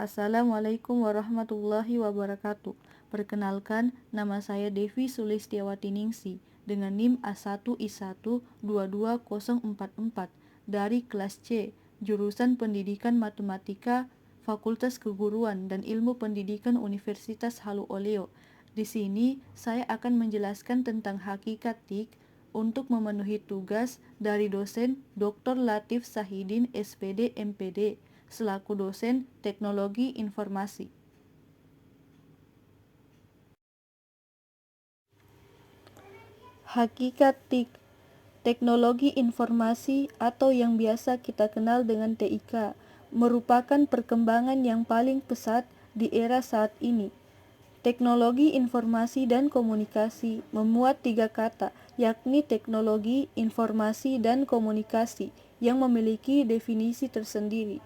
Assalamualaikum warahmatullahi wabarakatuh. Perkenalkan, nama saya Devi Sulistiawati Ningsi dengan NIM A1I1 22044 dari kelas C, jurusan Pendidikan Matematika, Fakultas Keguruan dan Ilmu Pendidikan Universitas Halu Oleo. Di sini saya akan menjelaskan tentang hakikat TIK untuk memenuhi tugas dari dosen Dr. Latif Sahidin SPD MPD selaku dosen Teknologi Informasi. Hakikat TIK, Teknologi Informasi atau yang biasa kita kenal dengan TIK, merupakan perkembangan yang paling pesat di era saat ini. Teknologi informasi dan komunikasi memuat 3 kata, yakni teknologi, informasi, dan komunikasi yang memiliki definisi tersendiri.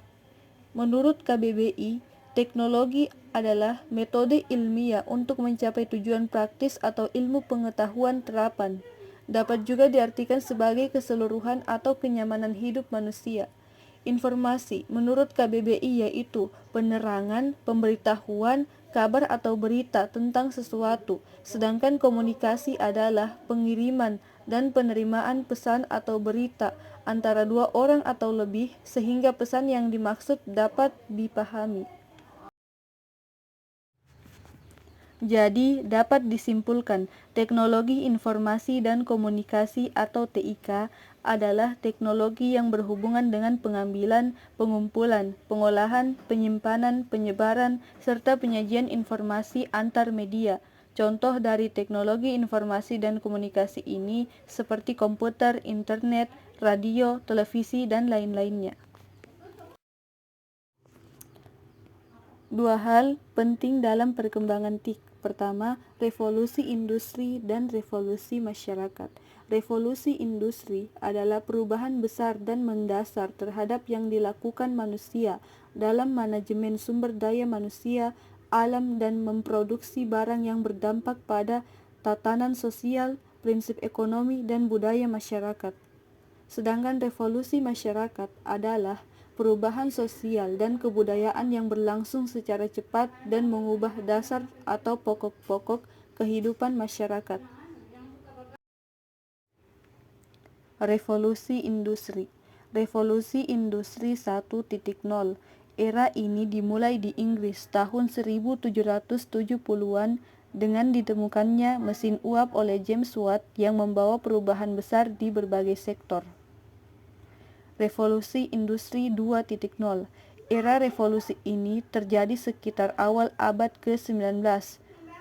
Menurut KBBI, teknologi adalah metode ilmiah untuk mencapai tujuan praktis atau ilmu pengetahuan terapan. Dapat juga diartikan sebagai keseluruhan atau kenyamanan hidup manusia. Informasi menurut KBBI yaitu penerangan, pemberitahuan, kabar atau berita tentang sesuatu, sedangkan komunikasi adalah pengiriman dan penerimaan pesan atau berita antara dua orang atau lebih sehingga pesan yang dimaksud dapat dipahami. Jadi, dapat disimpulkan, teknologi informasi dan komunikasi atau TIK adalah teknologi yang berhubungan dengan pengambilan, pengumpulan, pengolahan, penyimpanan, penyebaran, serta penyajian informasi antar media. Contoh dari teknologi informasi dan komunikasi ini seperti komputer, internet, radio, televisi, dan lain-lainnya. Dua hal penting dalam perkembangan TIK. Pertama, revolusi industri dan revolusi masyarakat. Revolusi industri adalah perubahan besar dan mendasar terhadap yang dilakukan manusia dalam manajemen sumber daya manusia, alam, dan memproduksi barang yang berdampak pada tatanan sosial, prinsip ekonomi, dan budaya masyarakat. Sedangkan revolusi masyarakat adalah perubahan sosial dan kebudayaan yang berlangsung secara cepat dan mengubah dasar atau pokok-pokok kehidupan masyarakat. Revolusi Industri. Revolusi Industri 1.0. Era ini dimulai di Inggris tahun 1770-an dengan ditemukannya mesin uap oleh James Watt yang membawa perubahan besar di berbagai sektor. Revolusi Industri 2.0. Era revolusi ini terjadi sekitar awal abad ke-19,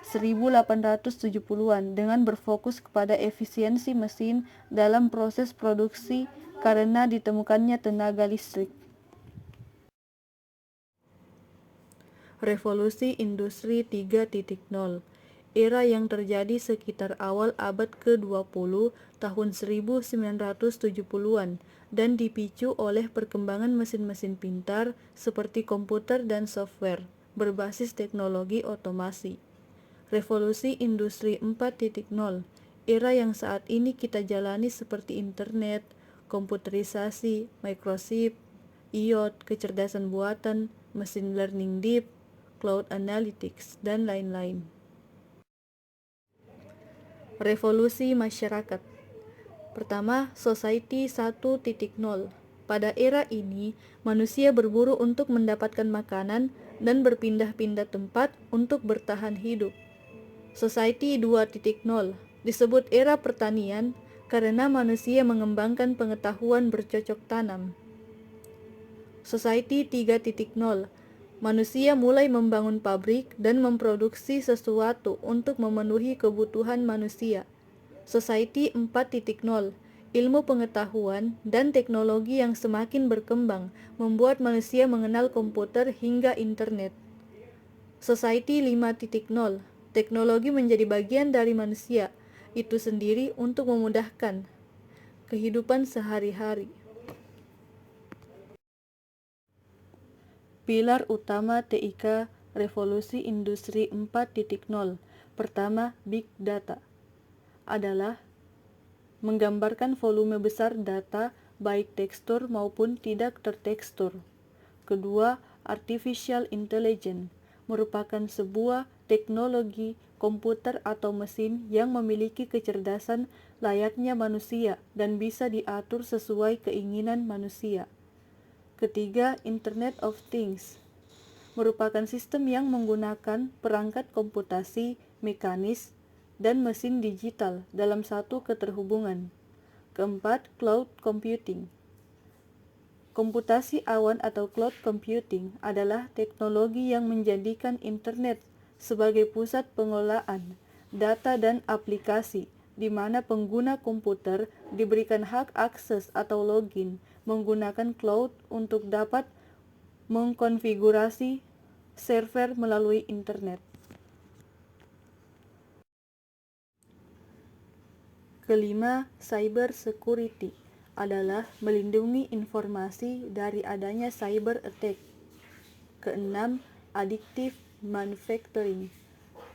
1870-an, dengan berfokus kepada efisiensi mesin dalam proses produksi karena ditemukannya tenaga listrik. Revolusi Industri 3.0. Era yang terjadi sekitar awal abad ke-20 tahun 1970-an dan dipicu oleh perkembangan mesin-mesin pintar seperti komputer dan software berbasis teknologi otomasi. Revolusi Industri 4.0. Era yang saat ini kita jalani seperti internet, komputerisasi, microchip, IoT, kecerdasan buatan, machine learning deep, cloud analytics, dan lain-lain. Revolusi masyarakat. Pertama, Society 1.0. Pada era ini, manusia berburu untuk mendapatkan makanan dan berpindah-pindah tempat untuk bertahan hidup. Society 2.0 disebut era pertanian karena manusia mengembangkan pengetahuan bercocok tanam. Society 3.0. Manusia mulai membangun pabrik dan memproduksi sesuatu untuk memenuhi kebutuhan manusia. Society 4.0. Ilmu pengetahuan dan teknologi yang semakin berkembang membuat manusia mengenal komputer hingga internet. Society 5.0. Teknologi menjadi bagian dari manusia itu sendiri untuk memudahkan kehidupan sehari-hari. Pilar utama TIK Revolusi Industri 4.0. Pertama, Big Data adalah menggambarkan volume besar data baik tekstur maupun tidak tertekstur. Kedua, artificial intelligence merupakan sebuah teknologi komputer atau mesin yang memiliki kecerdasan layaknya manusia dan bisa diatur sesuai keinginan manusia. Ketiga, Internet of Things merupakan sistem yang menggunakan perangkat komputasi, mekanis, dan mesin digital dalam satu keterhubungan. Keempat, Cloud Computing. Komputasi awan atau cloud computing adalah teknologi yang menjadikan internet sebagai pusat pengelolaan data dan aplikasi di mana pengguna komputer diberikan hak akses atau login menggunakan cloud untuk dapat mengkonfigurasi server melalui internet. Kelima, cyber security adalah melindungi informasi dari adanya cyber attack. Keenam, additive manufacturing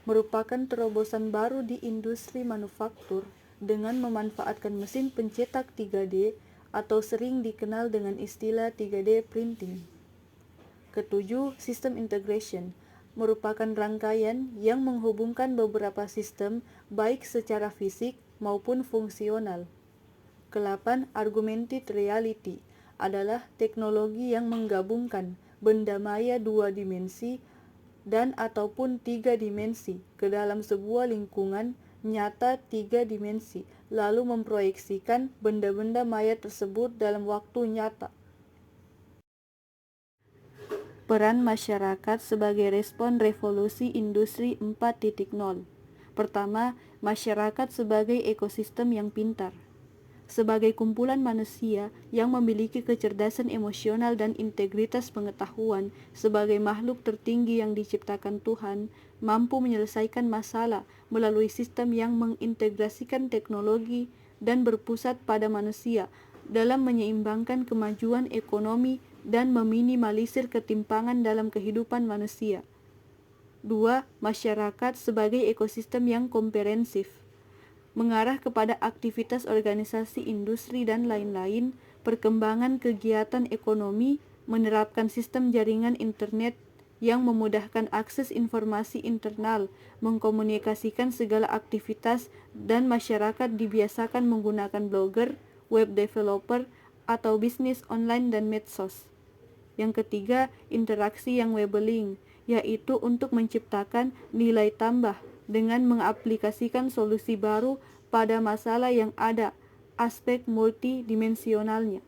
merupakan terobosan baru di industri manufaktur dengan memanfaatkan mesin pencetak 3D atau sering dikenal dengan istilah 3D printing. Ketujuh, system integration merupakan rangkaian yang menghubungkan beberapa sistem baik secara fisik maupun fungsional. Kelapan, augmented reality adalah teknologi yang menggabungkan benda maya 2 dimensi dan ataupun 3 dimensi ke dalam sebuah lingkungan nyata 3 dimensi, lalu memproyeksikan benda-benda maya tersebut dalam waktu nyata. Peran masyarakat sebagai respon revolusi industri 4.0. Pertama, masyarakat sebagai ekosistem yang pintar. Sebagai kumpulan manusia yang memiliki kecerdasan emosional dan integritas pengetahuan sebagai makhluk tertinggi yang diciptakan Tuhan, mampu menyelesaikan masalah melalui sistem yang mengintegrasikan teknologi dan berpusat pada manusia dalam menyeimbangkan kemajuan ekonomi dan meminimalisir ketimpangan dalam kehidupan manusia. 2. Masyarakat sebagai ekosistem yang komprehensif, mengarah kepada aktivitas organisasi industri dan lain-lain, perkembangan kegiatan ekonomi, menerapkan sistem jaringan internet yang memudahkan akses informasi internal, mengkomunikasikan segala aktivitas, dan masyarakat dibiasakan menggunakan blogger, web developer, atau bisnis online dan medsos. Yang ketiga, interaksi yang labeling, yaitu untuk menciptakan nilai tambah dengan mengaplikasikan solusi baru pada masalah yang ada, aspek multidimensionalnya.